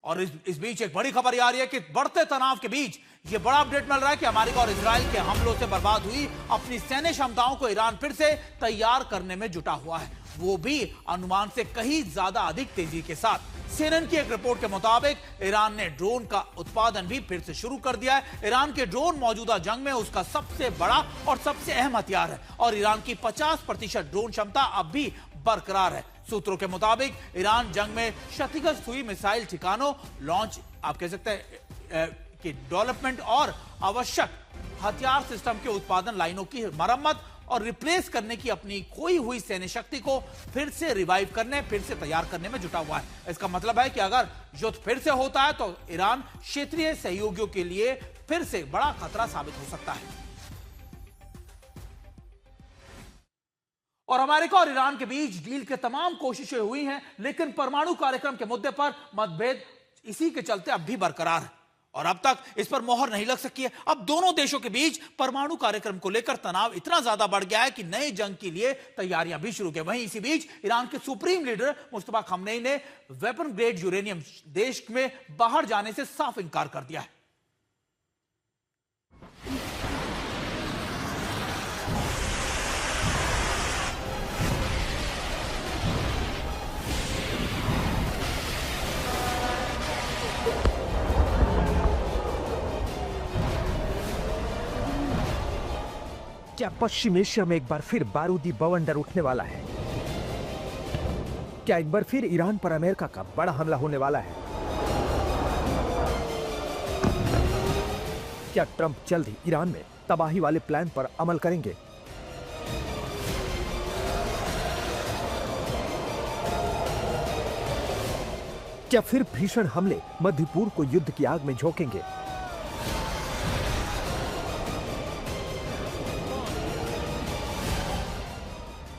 और इस बीच एक बड़ी खबर आ रही है कि बढ़ते तनाव के बीच ये बड़ा अपडेट मिल रहा है कि अमेरिका और इजराइल के हमलों से बर्बाद हुई अपनी सैन्य क्षमताओं को ईरान फिर से तैयार करने में जुटा हुआ है, वो भी अनुमान से कहीं ज्यादा अधिक तेजी के साथ। सीएनएन की एक रिपोर्ट के मुताबिक ईरान ने ड्रोन का उत्पादन भी फिर से शुरू कर दिया है। ईरान के ड्रोन मौजूदा जंग में उसका सबसे बड़ा और सबसे अहम हथियार है और ईरान की 50% ड्रोन क्षमता अब भी बरकरार है। सूत्रों के मुताबिक ईरान जंग में क्षतिग्रस्त हुई मिसाइल ठिकानों, लॉन्च आप कह सकते हैं कि डेवलपमेंट और आवश्यक हथियार सिस्टम के उत्पादन लाइनों की मरम्मत और रिप्लेस करने की अपनी खोई हुई सैन्य शक्ति को फिर से रिवाइव करने, फिर से तैयार करने में जुटा हुआ है। इसका मतलब है कि अगर युद्ध फिर से होता है तो ईरान क्षेत्रीय सहयोगियों के लिए फिर से बड़ा खतरा साबित हो सकता है। और अमेरिका और ईरान के बीच डील के तमाम कोशिशें हुई हैं, लेकिन परमाणु कार्यक्रम के मुद्दे पर मतभेद इसी के चलते अब भी बरकरार है और अब तक इस पर मोहर नहीं लग सकी है। अब दोनों देशों के बीच परमाणु कार्यक्रम को लेकर तनाव इतना ज्यादा बढ़ गया है कि नए जंग के लिए तैयारियां भी शुरू की। वहीं इसी बीच ईरान के सुप्रीम लीडर मुस्तफा खमनेई ने वेपन ग्रेड यूरेनियम देश में बाहर जाने से साफ इंकार कर दिया है। क्या पश्चिम एशिया में एक बार फिर बारूदी बवंडर उठने वाला है? क्या एक बार फिर ईरान पर अमेरिका का बड़ा हमला होने वाला है? क्या ट्रंप जल्द ही ईरान में तबाही वाले प्लान पर अमल करेंगे? क्या फिर भीषण हमले मध्य पूर्व को युद्ध की आग में झोंकेंगे?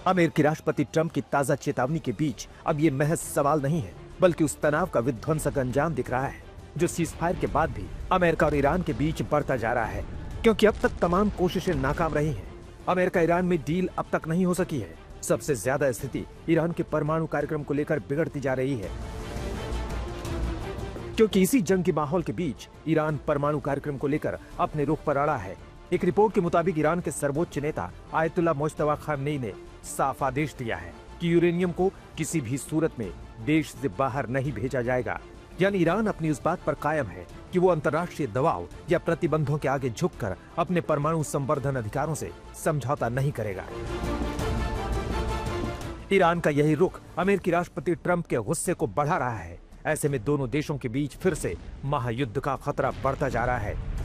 अमेरिकी राष्ट्रपति ट्रंप की ताजा चेतावनी के बीच अब यह महज सवाल नहीं है, बल्कि उस तनाव का विध्वंसक अंजाम दिख रहा है जो सीजफायर के बाद भी अमेरिका और ईरान के बीच बढ़ता जा रहा है, क्योंकि अब तक तमाम कोशिशें नाकाम रही हैं। अमेरिका ईरान में डील अब तक नहीं हो सकी है। सबसे ज्यादा स्थिति ईरान के परमाणु कार्यक्रम को लेकर बिगड़ती जा रही है, क्योंकि इसी जंग के माहौल के बीच ईरान परमाणु कार्यक्रम को लेकर अपने रुख पर अड़ा है। एक रिपोर्ट के मुताबिक ईरान के सर्वोच्च नेता आयतुल्ला मुज्तबा खमेनी ने साफ आदेश दिया है कि यूरेनियम को किसी भी सूरत में देश से बाहर नहीं भेजा जाएगा। यानी ईरान अपनी उस बात पर कायम है कि वो अंतर्राष्ट्रीय दबाव या प्रतिबंधों के आगे झुककर अपने परमाणु संवर्धन अधिकारों से समझौता नहीं करेगा। ईरान का यही रुख अमेरिकी राष्ट्रपति ट्रंप के गुस्से को बढ़ा रहा है। ऐसे में दोनों देशों के बीच फिर से महायुद्ध का खतरा बढ़ता जा रहा है।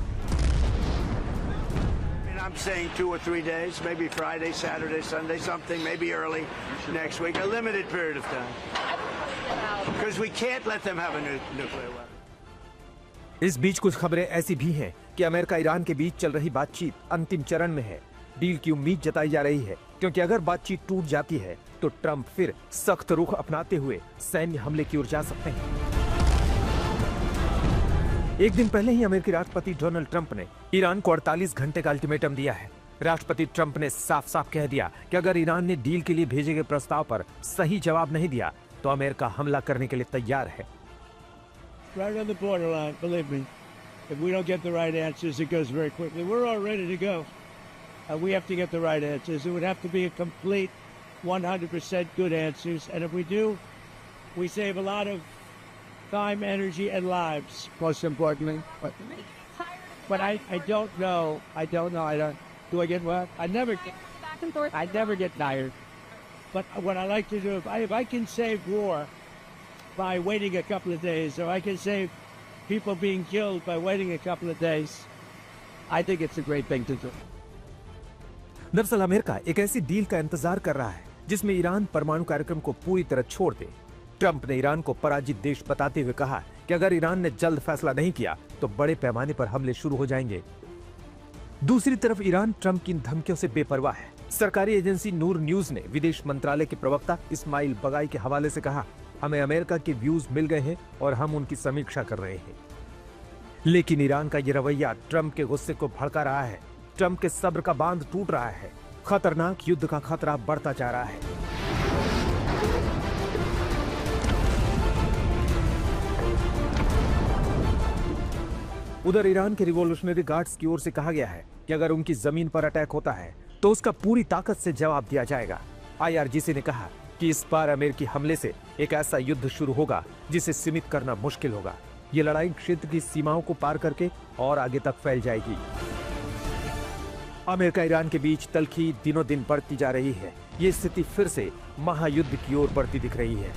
I'm saying 2 or 3 days, maybe Friday, Saturday, Sunday, something, maybe early next week, a limited period of time. Because we can't let them have a nuclear weapon. इस बीच कुछ खबरें ऐसी भी हैं कि अमेरिका ईरान के बीच चल रही बातचीत अंतिम चरण में है। डील की उम्मीद जताई जा रही है, क्योंकि अगर बातचीत टूट जाती है तो ट्रंप फिर सख्त रुख अपनाते हुए सैन्य हमले की ओर जा सकते हैं। एक दिन पहले ही अमेरिकी राष्ट्रपति डोनाल्ड ट्रंप ने ईरान को 48 घंटे का अल्टीमेटम दिया है। राष्ट्रपति ट्रंप ने साफ साफ कह दिया कि अगर ईरान ने डील के लिए भेजे गए प्रस्ताव पर सही जवाब नहीं दिया तो अमेरिका हमला करने के लिए तैयार है। Right on the borderline, believe me. If we don't get the right answers, it goes very quickly. We're all ready to go. We have to get the right answers. It would have to be a complete 100% good answers. And if we do, we save a lot of time, energy, and lives, most importantly. But I don't know. Do I get what? I never get tired. But what I like to do, if I can save war by waiting a couple of days, or I can save people being killed by waiting a couple of days, I think it's a great thing to do. दरअसल America एक ऐसी deal का इंतजार कर रहा है जिसमें Iran परमाणु कार्यक्रम को पूरी तरह छोड़ दे। ट्रंप ने ईरान को पराजित देश बताते हुए कहा कि अगर ईरान ने जल्द फैसला नहीं किया तो बड़े पैमाने पर हमले शुरू हो जाएंगे। दूसरी तरफ ईरान ट्रंप की इन धमकियों से बेपरवाह है। सरकारी एजेंसी नूर न्यूज ने विदेश मंत्रालय के प्रवक्ता इस्माइल बगाई के हवाले से कहा, हमें अमेरिका के व्यूज मिल गए हैं और हम उनकी समीक्षा कर रहे हैं। लेकिन ईरान का ये रवैया ट्रंप के गुस्से को भड़का रहा है। ट्रंप के सब्र का बांध टूट रहा है। खतरनाक युद्ध का खतरा बढ़ता जा रहा है। उधर ईरान के रिवॉल्यूशनरी गार्ड्स की ओर से कहा गया है कि अगर उनकी जमीन पर अटैक होता है तो उसका पूरी ताकत से जवाब दिया जाएगा। IRGC ने कहा कि इस बार अमेरिकी हमले से एक ऐसा युद्ध शुरू होगा जिसे सीमित करना मुश्किल होगा। ये लड़ाई क्षेत्र की सीमाओं को पार करके और आगे तक फैल जाएगी। अमेरिका ईरान के बीच तल्खी दिनों दिन बढ़ती जा रही है। ये स्थिति फिर से महायुद्ध की ओर बढ़ती दिख रही है।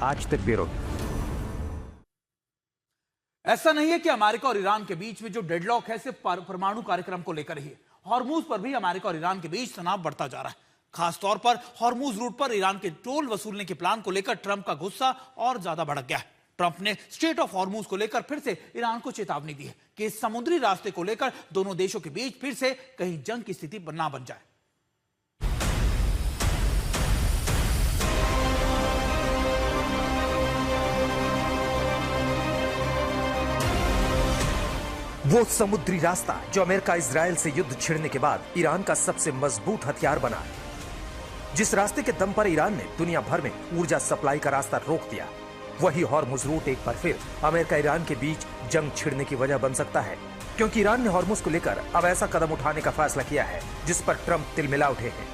आज तक ब्यूरो। ऐसा नहीं है कि अमेरिका और ईरान के बीच में जो डेडलॉक है सिर्फ परमाणु कार्यक्रम को लेकर ही है। हॉर्मूज पर भी अमेरिका और ईरान के बीच तनाव बढ़ता जा रहा है। खासतौर पर हॉर्मूज रूट पर ईरान के टोल वसूलने के प्लान को लेकर ट्रंप का गुस्सा और ज्यादा भड़क गया है। ट्रंप ने स्ट्रेट ऑफ हॉर्मूज को लेकर फिर से ईरान को चेतावनी दी है कि इस समुद्री रास्ते को लेकर दोनों देशों के बीच फिर से कहीं जंग की स्थिति ना बन जाए। वो समुद्री रास्ता जो अमेरिका इजराइल से युद्ध छिड़ने के बाद ईरान का सबसे मजबूत हथियार बना है, जिस रास्ते के दम पर ईरान ने दुनिया भर में ऊर्जा सप्लाई का रास्ता रोक दिया, वही हॉर्मुज रूट एक बार फिर अमेरिका ईरान के बीच जंग छिड़ने की वजह बन सकता है, क्योंकि ईरान ने हॉर्मुज को लेकर अब ऐसा कदम उठाने का फैसला किया है जिस पर ट्रंप तिलमिला उठे हैं।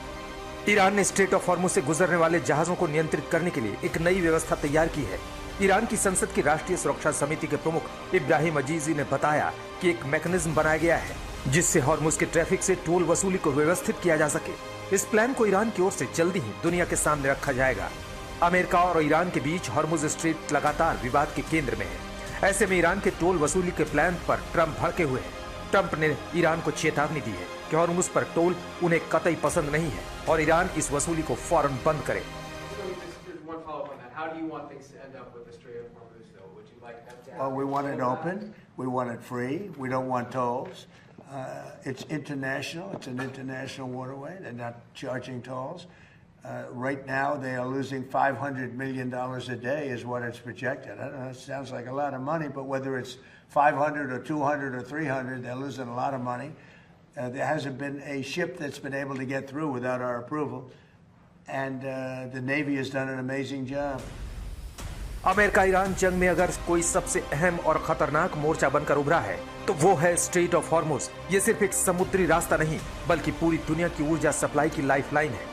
ईरान ने स्ट्रेट ऑफ हॉर्मुज से गुजरने वाले जहाजों को नियंत्रित करने के लिए एक नई व्यवस्था तैयार की है। ईरान की संसद की राष्ट्रीय सुरक्षा समिति के प्रमुख इब्राहिम अजीजी ने बताया कि एक मैकेनिज्म बनाया गया है जिससे हॉर्मुज के ट्रैफिक से टोल वसूली को व्यवस्थित किया जा सके। इस प्लान को ईरान की ओर से जल्दी ही दुनिया के सामने रखा जाएगा। अमेरिका और ईरान के बीच हॉर्मुज स्ट्रेट लगातार विवाद के केंद्र में है। ऐसे में ईरान के टोल वसूली के प्लान पर ट्रंप भड़के हुए हैं। ट्रंप ने ईरान को चेतावनी दी है कि हॉर्मुज पर टोल उन्हें कतई पसंद नहीं है और ईरान इस वसूली को फौरन बंद करे। Well, we want it open. We want it free. We don't want tolls. It's international. It's an international waterway. They're not charging tolls. Right now, they are losing $500 million a day is what it's projected. I don't know, it sounds like a lot of money, but whether it's 500 or 200 or 300, they're losing a lot of money. There hasn't been a ship that's been able to get through without our approval. And the Navy has done an amazing job. America Iran जंग में अगर कोई सबसे अहम और खतरनाक मोर्चा बनकर उभरा है तो वो है स्ट्रेट ऑफ हॉर्मुज। ये सिर्फ एक समुद्री रास्ता नहीं बल्कि पूरी दुनिया की ऊर्जा सप्लाई की लाइफलाइन है।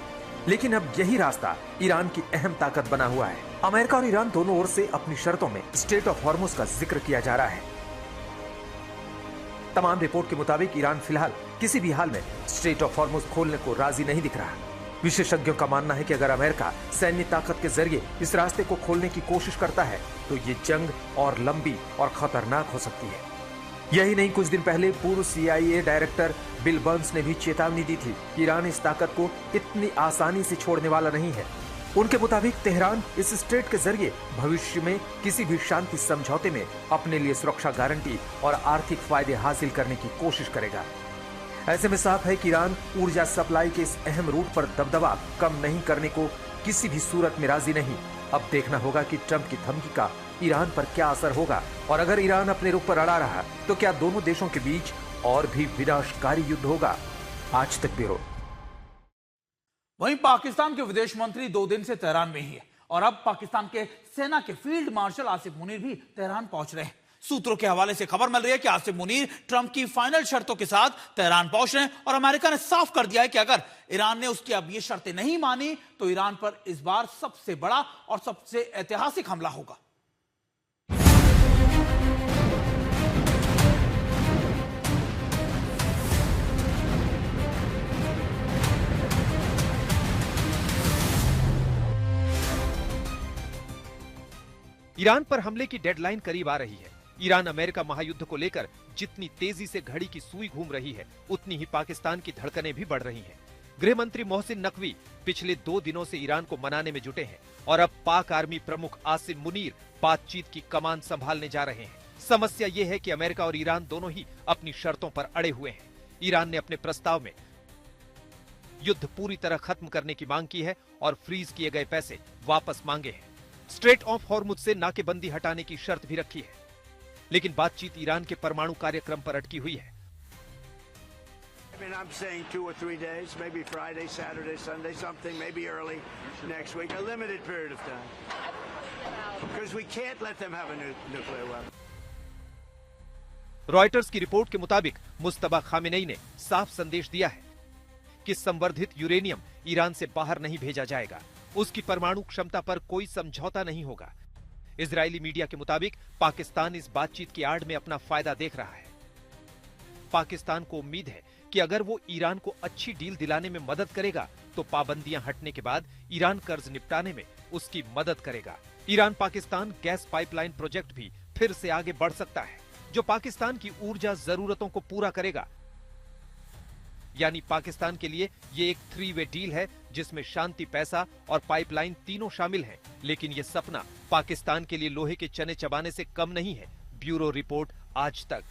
लेकिन अब यही रास्ता ईरान की अहम ताकत बना हुआ है। अमेरिका और ईरान दोनों ओर से अपनी शर्तों में स्ट्रेट ऑफ हॉर्मुज का जिक्र किया जा रहा है। तमाम रिपोर्ट के मुताबिक ईरान फिलहाल किसी भी हाल में स्ट्रेट ऑफ हॉर्मुज खोलने को राजी नहीं दिख रहा। विशेषज्ञों का मानना है कि अगर अमेरिका सैन्य ताकत के जरिए इस रास्ते को खोलने की कोशिश करता है तो ये जंग और लंबी और खतरनाक हो सकती है। यही नहीं, कुछ दिन पहले पूर्व CIA डायरेक्टर बिल बर्न्स ने भी चेतावनी दी थी कि ईरान इस ताकत को इतनी आसानी से छोड़ने वाला नहीं है। उनके मुताबिक तेहरान इस स्ट्रेट के जरिए भविष्य में किसी भी शांति समझौते में अपने लिए सुरक्षा गारंटी और आर्थिक फायदे हासिल करने की कोशिश करेगा। ऐसे में साफ है कि ईरान ऊर्जा सप्लाई के इस अहम रूट पर दबदबा कम नहीं करने को किसी भी सूरत में राजी नहीं। अब देखना होगा कि ट्रंप की धमकी का ईरान पर क्या असर होगा और अगर ईरान अपने रुख पर अड़ा रहा तो क्या दोनों देशों के बीच और भी विनाशकारी युद्ध होगा। आज तक ब्यूरो। वहीं पाकिस्तान के विदेश मंत्री 2 दिन से तेहरान में ही है और अब पाकिस्तान के सेना के फील्ड मार्शल आसिफ मुनीर भी तेहरान पहुंच रहे हैं। सूत्रों के हवाले से खबर मिल रही है कि आसिफ मुनीर ट्रंप की फाइनल शर्तों के साथ तेहरान पहुंच रहे हैं और अमेरिका ने साफ कर दिया है कि अगर ईरान ने उसकी अब ये शर्तें नहीं मानी तो ईरान पर इस बार सबसे बड़ा और सबसे ऐतिहासिक हमला होगा। ईरान पर हमले की डेडलाइन करीब आ रही है। ईरान अमेरिका महायुद्ध को लेकर जितनी तेजी से घड़ी की सुई घूम रही है उतनी ही पाकिस्तान की धड़कनें भी बढ़ रही हैं। गृह मंत्री मोहसिन नकवी पिछले 2 दिनों से ईरान को मनाने में जुटे हैं और अब पाक आर्मी प्रमुख आसिम मुनीर बातचीत की कमान संभालने जा रहे हैं। समस्या ये है कि अमेरिका और ईरान दोनों ही अपनी शर्तों पर अड़े हुए हैं। ईरान ने अपने प्रस्ताव में युद्ध पूरी तरह खत्म करने की मांग की है और फ्रीज किए गए पैसे वापस मांगे हैं। स्ट्रेट ऑफ हॉर्मुज से नाकेबंदी हटाने की शर्त भी रखी है, लेकिन बातचीत ईरान के परमाणु कार्यक्रम पर अटकी हुई है। I mean, I'm saying 2 or 3 days, maybe Friday, Saturday, Sunday, something, maybe early next week, a limited period of time. Because we can't let them have a nuclear weapon. Reuters की report के मुताबिक मुस्तबा Khamenei ने साफ संदेश दिया है कि संवर्धित यूरेनियम ईरान से बाहर नहीं भेजा जाएगा, उसकी परमाणु क्षमता पर कोई समझौता नहीं होगा। इजरायली मीडिया के मुताबिक पाकिस्तान इस बातचीत की आड़ में अपना फायदा देख रहा है। पाकिस्तान को उम्मीद है कि अगर वो ईरान को अच्छी डील दिलाने में मदद करेगा तो पाबंदियां हटने के बाद ईरान कर्ज निपटाने में उसकी मदद करेगा। Iran Pakistan gas pipeline project भी फिर से आगे बढ़ सकता है, जो पाकिस्तान की ऊर्जा जरूरतों को पूरा करेगा। यानी पाकिस्तान के लिए ये एक 3-वे डील है जिसमें शांति, पैसा और पाइपलाइन तीनों शामिल हैं। लेकिन ये सपना पाकिस्तान के लिए लोहे के चने चबाने से कम नहीं है। ब्यूरो रिपोर्ट आज तक।